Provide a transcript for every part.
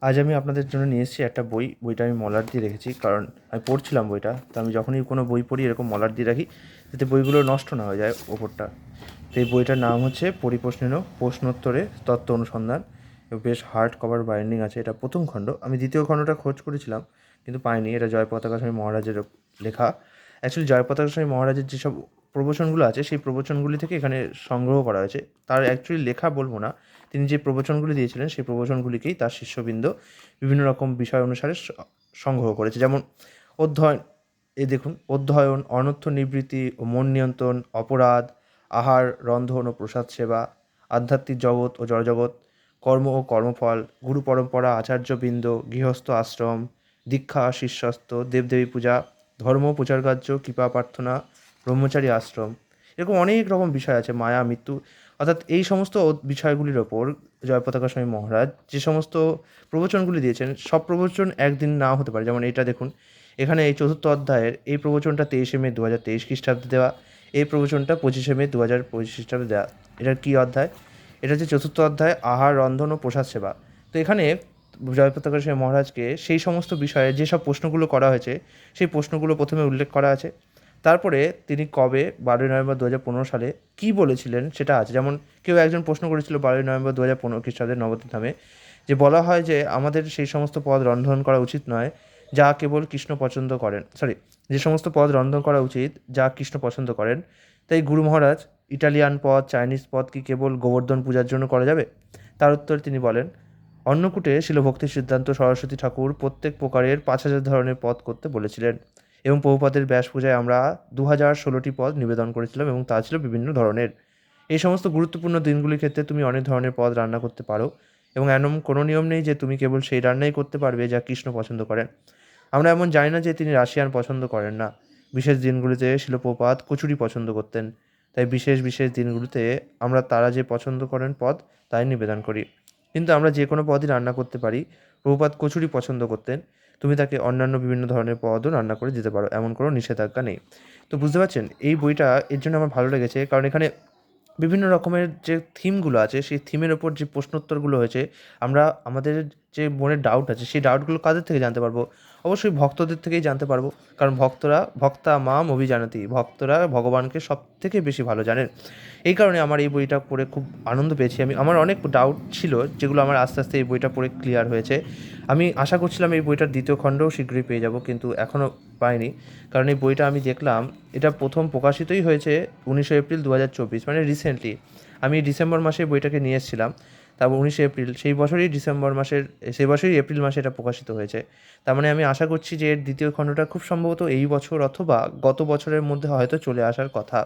আজ আমি আপনাদের জন্য নিয়ে এসেছি একটা বইটা আমি মলাট দিয়ে রেখেছি, কারণ আমি পড়ছিলাম বইটা। তো আমি যখনই কোনো বই পড়ি এরকম মলাট দিয়ে রাখি, যাতে বইগুলো নষ্ট না হয়ে যায় ওপরটা। তো এই বইটার নাম হচ্ছে পরিপ্রশ্নেন প্রশ্নোত্তরে তত্ত্ব অনুসন্ধান। বেশ হার্ড কভার বাইন্ডিং আছে, এটা প্রথম খণ্ড। আমি দ্বিতীয় খণ্ডটা খোঁজ করেছিলাম কিন্তু পাইনি। এটা জয়পতাকা স্বামী মহারাজের লেখা। অ্যাকচুয়ালি জয়পতাকা স্বামী মহারাজের যেসব প্রবচনগুলো আছে সেই প্রবচনগুলি থেকে এখানে সংগ্রহ করা হয়েছে। তার অ্যাকচুয়ালি লেখা বলবো না, তিনি যে প্রবচনগুলি দিয়েছিলেন সেই প্রবচনগুলিকেই তার শিষ্যবৃন্দ বিভিন্ন রকম বিষয় অনুসারে সংগ্রহ করেছে। যেমন অধ্যয়ন, এই দেখুন, অধ্যয়ন, অনর্থ নিবৃত্তি ও মন নিয়ন্ত্রণ, অপরাধ, আহার, রন্ধন ও প্রসাদ সেবা, আধ্যাত্মিক জগৎ ও জড়জগৎ, কর্ম ও কর্মফল, গুরু পরম্পরা, আচার্যবৃন্দ, গৃহস্থ আশ্রম, দীক্ষা, শিষ্যস্ত, দেবদেবী পূজা, ধর্ম প্রচারকার্য, কৃপা প্রার্থনা, ব্রহ্মচারী আশ্রম, এরকম অনেক রকম বিষয় আছে, মায়া, মৃত্যু। অর্থাৎ এই সমস্ত বিষয়গুলির ওপর জয়পতাকা স্বামী মহারাজ যে সমস্ত প্রবচনগুলি দিয়েছেন, সব প্রবচন একদিন নাও হতে পারে। যেমন এটা দেখুন, এখানে এই চতুর্থ অধ্যায়ের এই প্রবচনটা 23শে মে 2023 খ্রিস্টাব্দে দেওয়া, এই প্রবচনটা 25শে মে 2025 খ্রিস্টাব্দে দেওয়া। এটার কী অধ্যায়? এটা হচ্ছে চতুর্থ অধ্যায়, আহার, রন্ধন ও প্রসাদ সেবা। তো এখানে জয়পতাকা স্বামী মহারাজকে সেই সমস্ত বিষয়ে যেসব প্রশ্নগুলো করা হয়েছে সেই প্রশ্নগুলো প্রথমে উল্লেখ করা আছে। তারপরে তিনি কবে 12ই নভেম্বর 2015 সালে কী বলেছিলেন সেটা আছে। যেমন কেউ একজন প্রশ্ন করেছিল 12ই নভেম্বর 2015 খ্রিস্টাব্দের নবদ্বীপ ধামে, যে বলা হয় যে আমাদের সেই সমস্ত পদ রন্ধন করা উচিত নয় যা কেবল কৃষ্ণ পছন্দ করেন, যে সমস্ত পদ রন্ধন করা উচিত যা কৃষ্ণ পছন্দ করেন। তাই গুরু মহারাজ, ইটালিয়ান পদ, চাইনিজ পদ কি কেবল গোবর্ধন পূজার জন্য করা যাবে? তার উত্তরে তিনি বলেন, অন্নকূটে শিল ভক্তি সিদ্ধান্ত সরস্বতী ঠাকুর প্রত্যেক প্রকারের 5000 ধরনের পদ করতে বলেছিলেন, এবং প্রভুপাদের ব্যাস পূজায় আমরা 2016টি পদ নিবেদন করেছিলাম এবং তা ছিল বিভিন্ন ধরনের। এই সমস্ত গুরুত্বপূর্ণ দিনগুলির ক্ষেত্রে তুমি অনেক ধরনের পদ রান্না করতে পারো, এবং এমন কোনো নিয়ম নেই যে তুমি কেবল সেই রান্নাই করতে পারবে যা কৃষ্ণ পছন্দ করেন। আমরা এমন জানি না যে তিনি রাশিয়ান পছন্দ করেন না। বিশেষ দিনগুলিতে শিল প্রভুপাদ কচুরি পছন্দ করতেন, তাই বিশেষ বিশেষ দিনগুলিতে আমরা তারা যে পছন্দ করেন পদ তাই নিবেদন করি। কিন্তু আমরা যে কোনো পদই রান্না করতে পারি। প্রভুপাদ কচুরি পছন্দ করতেন, তুমি তাকে অন্যান্য বিভিন্ন ধরনের পদও রান্না করে দিতে পারো, এমন কোনো নিষেধাজ্ঞা নেই। তো বুঝতে পারছেন, এই বইটা এর জন্য আমার ভালো লেগেছে, কারণ এখানে বিভিন্ন রকমের যে থিমগুলো আছে সেই থিমের ওপর যে প্রশ্নোত্তরগুলো হয়েছে, আমরা আমাদের যে মনের ডাউট আছে সেই ডাউটগুলো কাদের থেকে জানতে পারবো? অবশ্যই ভক্তদের থেকেই জানতে পারবো। কারণ ভক্তা মাম অভিজানতি, ভক্তরা ভগবানকে সব থেকে বেশি ভালো জানেন। এই কারণে আমার এই বইটা পড়ে খুব আনন্দ পেয়েছি। আমার অনেক ডাউট ছিল যেগুলো আমার আস্তে আস্তে এই বইটা পড়ে ক্লিয়ার হয়েছে। আমি আশা করছিলাম এই বইটার দ্বিতীয় খণ্ডও শীঘ্রই পেয়ে যাব, কিন্তু এখনও পাইনি। কারণ এই বইটা আমি দেখলাম এটা প্রথম প্রকাশিতই হয়েছে 19 এপ্রিল 2024, মানে রিসেন্টলি। আমি ডিসেম্বর মাসে বইটাকে নিয়ে এসেছিলাম, তারপর 19 এপ্রিল সেই বছরই এপ্রিল মাসে এটা প্রকাশিত হয়েছে। তার মানে আমি আশা করছি যে এর দ্বিতীয় খণ্ডটা খুব সম্ভবত এই বছর অথবা গত বছরের মধ্যে হয়তো চলে আসার কথা।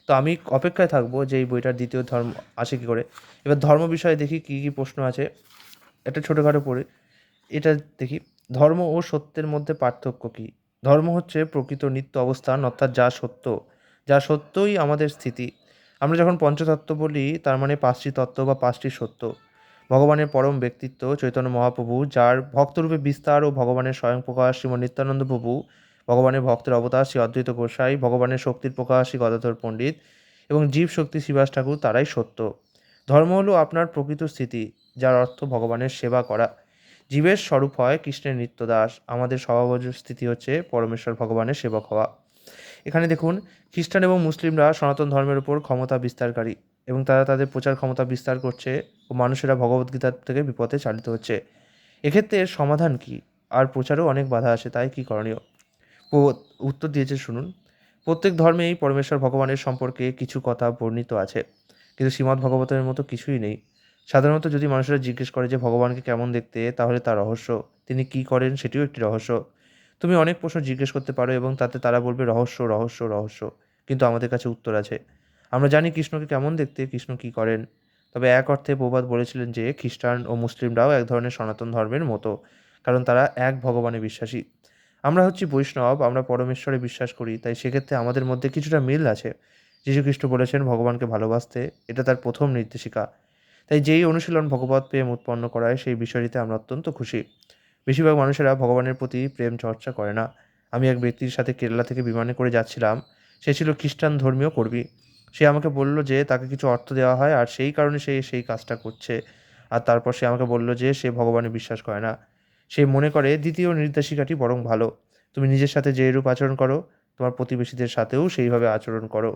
তো আমি অপেক্ষায় থাকবো যে এই বইটার দ্বিতীয় ধর্ম আসে কী করে। এবার ধর্ম বিষয়ে দেখি কী কী প্রশ্ন আছে, একটা ছোটোখাটো পড়ে এটা দেখি। ধর্ম ও সত্যের মধ্যে পার্থক্য কী? ধর্ম হচ্ছে প্রকৃত নিত্য অবস্থান, অর্থাৎ যা সত্য, যা সত্যই আমাদের স্থিতি। আমরা যখন পঞ্চতত্ত্ব বলি তার মানে 5টি তত্ত্ব বা 5টি সত্য। ভগবানের পরম ব্যক্তিত্ব চৈতন্য মহাপ্রভু, যার ভক্তরূপে বিস্তার, ও ভগবানের স্বয়ং প্রকাশ শ্রীমৎ নিত্যানন্দ প্রভু, ভগবানের ভক্তের অবতার শ্রী অদ্বৈত গোসাই, ভগবানের শক্তির প্রকাশ শ্রী গদাধর পণ্ডিত, এবং জীব শক্তি শ্রীবাস ঠাকুর, তারাই সত্য। ধর্ম হলো আপনার প্রকৃত স্থিতি, যার অর্থ ভগবানের সেবা করা। জীবের স্বরূপ হয় কৃষ্ণের নিত্যদাস, আমাদের স্বভাবজ স্থিতি হচ্ছে পরমেশ্বর ভগবানের সেবক হওয়া। এখানে দেখুন, খ্রিস্টান এবং মুসলিমরা সনাতন ধর্মের উপর ক্ষমতা বিস্তারকারী, এবং তারা তাদের প্রচার ক্ষমতা বিস্তার করছে ও মানুষেরা ভগবদ্গীতার থেকে বিপথে চালিত হচ্ছে। এক্ষেত্রে এর সমাধান কী? আর প্রচারেও অনেক বাধা আসে, তাই কী করণীয়? উত্তর দিয়েছে শুনুন। প্রত্যেক ধর্মেই পরমেশ্বর ভগবানের সম্পর্কে কিছু কথা বর্ণিত আছে, কিন্তু শ্রীমদ্ ভগবতের মতো কিছুই নেই। সাধারণত যদি মানুষেরা জিজ্ঞেস করে যে ভগবানকে কেমন দেখতে, তাহলে তা রহস্য। তিনি কী করেন সেটিও একটি রহস্য। তুমি অনেক প্রশ্ন জিজ্ঞেস করতে পারো এবং তাতে তারা বলবে রহস্য, রহস্য, রহস্য। কিন্তু আমাদের কাছে উত্তর আছে। আমরা জানি কৃষ্ণকে কেমন দেখতে, কৃষ্ণ কী করেন। তবে এক অর্থে প্রবাদ বলেছিলেন যে খ্রিস্টান ও মুসলিমরাও এক ধরনের সনাতন ধর্মের মতো, কারণ তারা এক ভগবানে বিশ্বাসী। আমরা হচ্ছি বৈষ্ণব, আমরা পরমেশ্বরে বিশ্বাস করি, তাই সেক্ষেত্রে আমাদের মধ্যে কিছুটা মিল আছে। যীশুখ্রিস্ট বলেছেন ভগবানকে ভালোবাসতে, এটা তার প্রথম নির্দেশিকা। তাই যেই অনুশীলন ভগবত প্রেম উৎপন্ন করায় সেই বিষয়টিতে আমরা অত্যন্ত খুশি। বেশিরভাগ মানুষেরা ভগবানের প্রতি প্রেম চর্চা করে না। আমি এক ব্যক্তির সাথে কেরালা থেকে বিমানে করে যাচ্ছিলাম। সে ছিল খ্রিস্টান ধর্মীয় কর্মী। সে আমাকে বলল যে তাকে কিছু অর্থ দেওয়া হয় আর সেই কারণে সে সেই কাজটা করছে। আর তারপর সে আমাকে বলল যে সে ভগবানে বিশ্বাস করে না। সে মনে করে দ্বিতীয় নির্দেশিকাটি বরং ভালো। তুমি নিজের সাথে যেরূপ আচরণ করো, তোমার প্রতিবেশীদের সাথেও সেইভাবে আচরণ করো।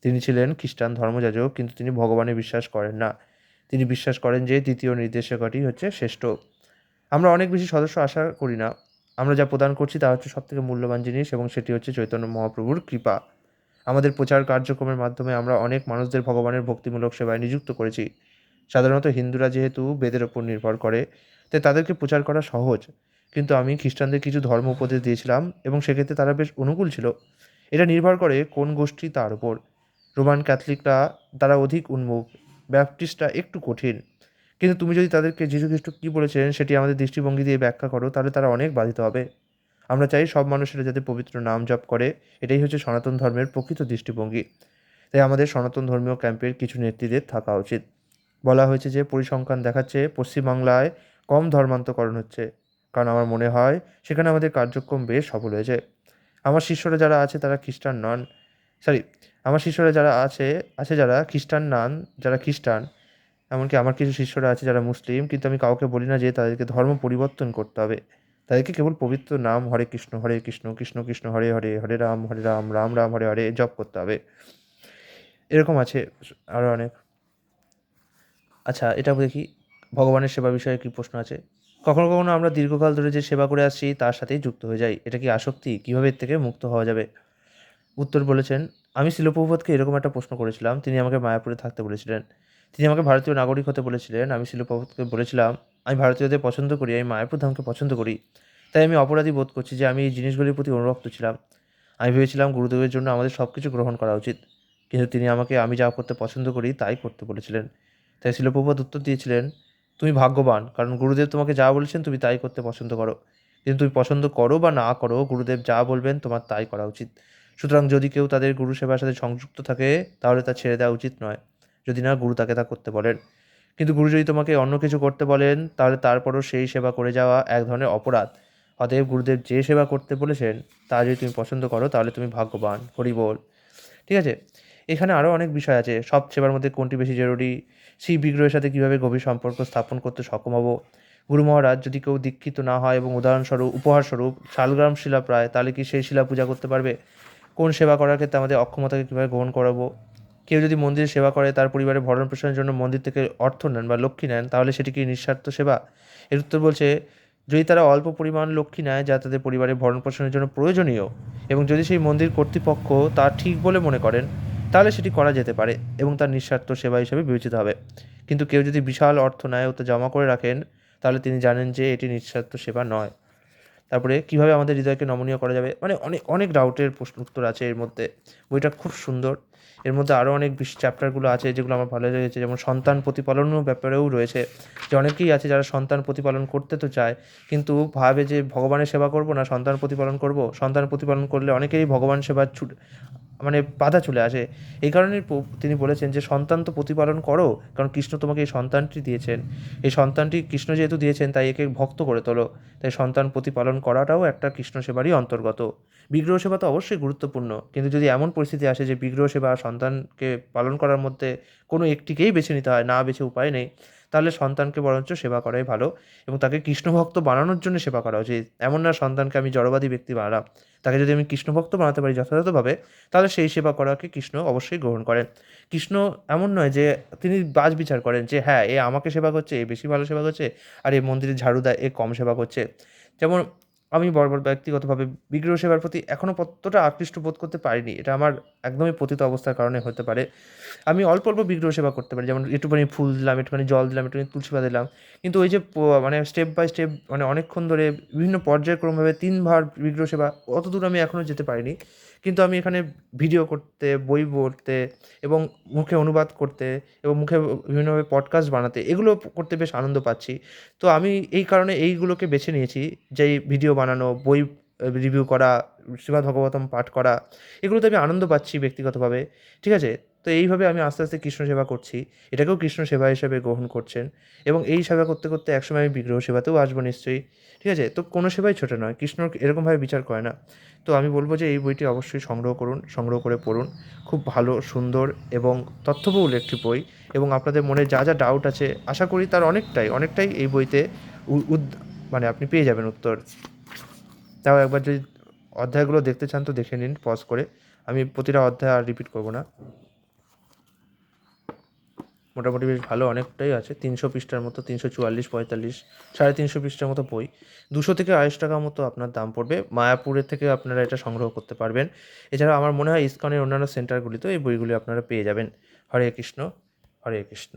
তিনি ছিলেন খ্রিস্টান ধর্মযাজক, কিন্তু তিনি ভগবানে বিশ্বাস করেন না। তিনি বিশ্বাস করেন যে দ্বিতীয় নির্দেশিকাটি হচ্ছে শ্রেষ্ঠ। আমরা অনেক বেশি সদস্য আশা করি না। আমরা যা প্রদান করছি তা হচ্ছে সবথেকে মূল্যবান জিনিস, এবং সেটি হচ্ছে চৈতন্য মহাপ্রভুর কৃপা। আমাদের প্রচার কার্যক্রমের মাধ্যমে আমরা অনেক মানুষদের ভগবানের ভক্তিমূলক সেবায় নিযুক্ত করেছি। সাধারণত হিন্দুরা যেহেতু বেদের ওপর নির্ভর করে, তাই তাদেরকে প্রচার করা সহজ। কিন্তু আমি খ্রিস্টানদের কিছু ধর্ম উপদেশ দিয়েছিলাম, এবং সেক্ষেত্রে তারা বেশ অনুকূল ছিল। এটা নির্ভর করে কোন গোষ্ঠী তার উপর। রোমান ক্যাথলিকরা তারা অধিক উন্মুখ, ব্যাপটিস্টরা একটু কঠিন। কিন্তু তুমি যদি তাদেরকে যীশুখ্রিস্ট কী বলেছেন সেটি আমাদের দৃষ্টিভঙ্গি দিয়ে ব্যাখ্যা করো, তাহলে তারা অনেক বাধিত হবে। আমরা চাই সব মানুষেরা যাতে পবিত্র নাম জপ করে। এটাই হচ্ছে সনাতন ধর্মের প্রকৃত দৃষ্টিভঙ্গি। তাই আমাদের সনাতন ধর্মীয় ক্যাম্পের কিছু নেতৃত্বের থাকা উচিত। বলা হয়েছে যে পরিসংখ্যান দেখাচ্ছে পশ্চিমবাংলায় কম ধর্মান্তকরণ হচ্ছে, কারণ আমার মনে হয় সেখানে আমাদের কার্যক্রম বেশ সফল হয়েছে। আমার শিষ্যরা যারা আছে তারা খ্রিস্টান নন, সরি, আমার শিষ্যরা যারা আছে আছে যারা খ্রিস্টান নন, যারা খ্রিস্টান। এমনকি আমার কিছু শিষ্যরা আছে যারা মুসলিম, কিন্তু আমি কাউকে বলি না যে তাদেরকে ধর্ম পরিবর্তন করতে হবে। তাদেরকে কেবল পবিত্র নাম হরে কৃষ্ণ কৃষ্ণ কৃষ্ণ হরে হরে, হরে রাম রাম রাম হরে হরে জপ করতে হবে। এরকম আছে আরও অনেক। আচ্ছা, এটা দেখি ভগবানের সেবা বিষয়ে কী প্রশ্ন আছে। কখনো কখনো আমরা দীর্ঘকাল ধরে যে সেবা করে আসছি তার সাথেই যুক্ত হয়ে যাই। এটা কি আসক্তি? কীভাবে এর থেকে মুক্ত হওয়া যাবে? উত্তর বলেছেন, আমি শিল প্রভুপাদকে এরকম একটা প্রশ্ন করেছিলাম। তিনি আমাকে মায়াপুরে থাকতে বলেছিলেন। তিনি আমাকে ভারতীয় নাগরিক হতে বলেছিলেন। আমি শিল প্রভুপাদকে বলেছিলাম, আমি ভারতীয়দের পছন্দ করি, আমি মায়াপুর ধামকে পছন্দ করি। তাই আমি অপরাধী বোধ করছি যে আমি এই জিনিসগুলির প্রতি অনুরক্ত ছিলাম। আমি ভেবেছিলাম গুরুদেবের জন্য আমাদের সব কিছু গ্রহণ করা উচিত। কিন্তু তিনি আমাকে আমি যা করতে পছন্দ করি তাই করতে বলেছিলেন। তাই শিল প্রভুপাদ উত্তর দিয়েছিলেন, তুমি ভাগ্যবান, কারণ গুরুদেব তোমাকে যা বলেছেন তুমি তাই করতে পছন্দ করো। কিন্তু তুমি পছন্দ করো বা না করো, গুরুদেব যা বলবেন তোমার তাই করা উচিত। সুতরাং যদি কেউ তাদের গুরু সেবার সাথে সংযুক্ত থাকে, তাহলে তা ছেড়ে দেওয়া উচিত নয়, যদি না গুরু তাকে তা করতে বলেন। কিন্তু গুরু যদি তোমাকে অন্য কিছু করতে বলেন, তাহলে তারপরও সেই সেবা করে যাওয়া এক ধরনের অপরাধ। অতএব গুরুদেব যে সেবা করতে বলেছেন তা যদি তুমি পছন্দ করো, তাহলে তুমি ভাগ্যবান। হরি বল। ঠিক আছে? এখানে আরও অনেক বিষয় আছে। সব সেবার মধ্যে কোনটি বেশি জরুরি? সেই বিগ্রহের সাথে কীভাবে গভীর সম্পর্ক স্থাপন করতে সক্ষম হব? গুরু মহারাজ যদি কেউ দীক্ষিত না হয় এবং উদাহরণস্বরূপ উপহারস্বরূপ শালগ্রাম শিলা প্রায়, তাহলে কি সেই শিলা পূজা করতে পারবে? কোন সেবা করার ক্ষেত্রে আমাদের অক্ষমতাকে কীভাবে গ্রহণ করাবো? কেউ যদি মন্দিরে সেবা করে, তার পরিবারের ভরণ পোষণের জন্য মন্দির থেকে অর্থ নেন বা লক্ষ্মী নেন, তাহলে সেটি কি নিঃস্বার্থ সেবা? এর উত্তর বলছে, যদি তারা অল্প পরিমাণ লক্ষ্মী নেয় যা তাদের পরিবারের ভরণ পোষণের জন্য প্রয়োজনীয়, এবং যদি সেই মন্দির কর্তৃপক্ষ তা ঠিক বলে মনে করেন, তাহলে সেটি করা যেতে পারে এবং তার নিঃস্বার্থ সেবা হিসেবে বিবেচিত হবে। কিন্তু কেউ যদি বিশাল অর্থ নেয় ও তা জমা করে রাখেন, তাহলে তিনি জানেন যে এটি নিঃস্বার্থ সেবা নয়। তারপরে কীভাবে আমাদের হৃদয়কে নমনীয় করা যাবে, মানে অনেক অনেক ডাউটের প্রশ্ন উত্তর আছে এর মধ্যে। বইটা খুব সুন্দর। এর মধ্যে আরও অনেক চ্যাপ্টারগুলো আছে যেগুলো আমার ভালো লেগেছে, যেমন সন্তান প্রতিপালনের ব্যাপারেও রয়েছে। যে অনেকেই আছে যারা সন্তান প্রতিপালন করতে তো চায়, কিন্তু ভাবে যে ভগবানের সেবা করব না সন্তান প্রতিপালন করব। সন্তান প্রতিপালন করলে অনেকেরই ভগবান সেবা মানে বাধা চলে আসে। এই কারণেই তিনি বলেছেন যে সন্তান তো প্রতিপালন করো, কারণ কৃষ্ণ তোমাকে এই সন্তানটি দিয়েছেন। এই সন্তানটি কৃষ্ণ যেহেতু দিয়েছেন, তাই একে ভক্ত করে তোলো। তাই সন্তান প্রতিপালন করাটাও একটা কৃষ্ণ সেবারই অন্তর্গত। বিগ্রহ সেবা তো অবশ্যই গুরুত্বপূর্ণ, কিন্তু যদি এমন পরিস্থিতি আসে যে বিগ্রহ সেবা আর সন্তানকে পালন করার মধ্যে কোনো একটিকেই বেছে নিতে হয়, না বেছে উপায় নেই, তাহলে সন্তানকে বরঞ্চ সেবা করাই ভালো, এবং তাকে কৃষ্ণভক্ত বানানোর জন্য সেবা করা উচিত। এমন না সন্তানকে আমি জড়বাদী ব্যক্তি বানালাম। তাকে যদি আমি কৃষ্ণভক্ত বানাতে পারি যথাযথভাবে, তাহলে সেই সেবা করাকে কৃষ্ণ অবশ্যই গ্রহণ করেন। কৃষ্ণ এমন নয় যে তিনি বাছ বিচার করেন যে হ্যাঁ, এ আমাকে সেবা করছে, এ বেশি ভালো সেবা করছে, আর এই মন্দিরে ঝাড়ু দেয়, এ কম সেবা করছে। যেমন আমি বরাবর ব্যক্তিগতভাবে বিগ্রহ সেবার প্রতি এখনও ততটা আকৃষ্ট বোধ করতে পারিনি। এটা আমার একদমই পতিত অবস্থার কারণে হতে পারে। আমি অল্প অল্প বিগ্রহ সেবা করতে পারি, যেমন একটুখানি ফুল দিলাম, একটুখানি জল দিলাম, একটুখানি তুলসী পাতা দিলাম। কিন্তু ওই যে মানে স্টেপ বাই স্টেপ, মানে অনেকক্ষণ ধরে বিভিন্ন পর্যায়ক্রমভাবে ৩ বার বিগ্রহ সেবা, অতদূর আমি এখনও যেতে পারিনি। কিন্তু আমি এখানে ভিডিও করতে, বই পড়তে, এবং মুখে অনুবাদ করতে, এবং মুখে বিভিন্নভাবে পডকাস্ট বানাতে, এগুলো করতে বেশ আনন্দ পাচ্ছি। তো আমি এই কারণে এইগুলোকে বেছে নিয়েছি, যে এই ভিডিও বানানো, বই রিভিউ করা, শ্রীমদ্ ভাগবতম পাঠ করা, এগুলোতে আমি আনন্দ পাচ্ছি ব্যক্তিগতভাবে। ঠিক আছে? তো এইভাবে আমি আস্তে আস্তে কৃষ্ণ সেবা করছি, এটাকেও কৃষ্ণ সেবা হিসেবে গ্রহণ করছেন এবং এই সেবা করতে করতে একসময় আমি বিগ্রহ সেবাতেও আসবো নিশ্চয়ই। ঠিক আছে? তো কোনো সেবাই ছোটো নয়, কৃষ্ণ এরকমভাবে বিচার করে না। তো আমি বলবো যে এই বইটি অবশ্যই সংগ্রহ করুন, সংগ্রহ করে পড়ুন। খুব ভালো, সুন্দর এবং তথ্যবহুল একটি বই এবং আপনাদের মনে যা যা ডাউট আছে আশা করি তার অনেকটাই এই বইতে মানে আপনি পেয়ে যাবেন উত্তর। তাও একবার যদি অধ্যায়গুলো দেখতে চান তো দেখে নিন পজ করে। আমি প্রতিটা অধ্যায় আর রিপিট করব না। মোটামুটি বেশ ভালো অনেকটাই আছে, 300 পৃষ্ঠার মতো, 344, 45, 350 পৃষ্ঠার মতো বই। 200 থেকে 250 টাকা মতো আপনার দাম পড়বে। মায়াপুরের থেকে আপনারা এটা সংগ্রহ করতে পারবেন। এছাড়াও আমার মনে হয় ইসকনের অন্যান্য সেন্টারগুলিতেও এই বইগুলি আপনারা পেয়ে যাবেন। হরে কৃষ্ণ, হরে কৃষ্ণ।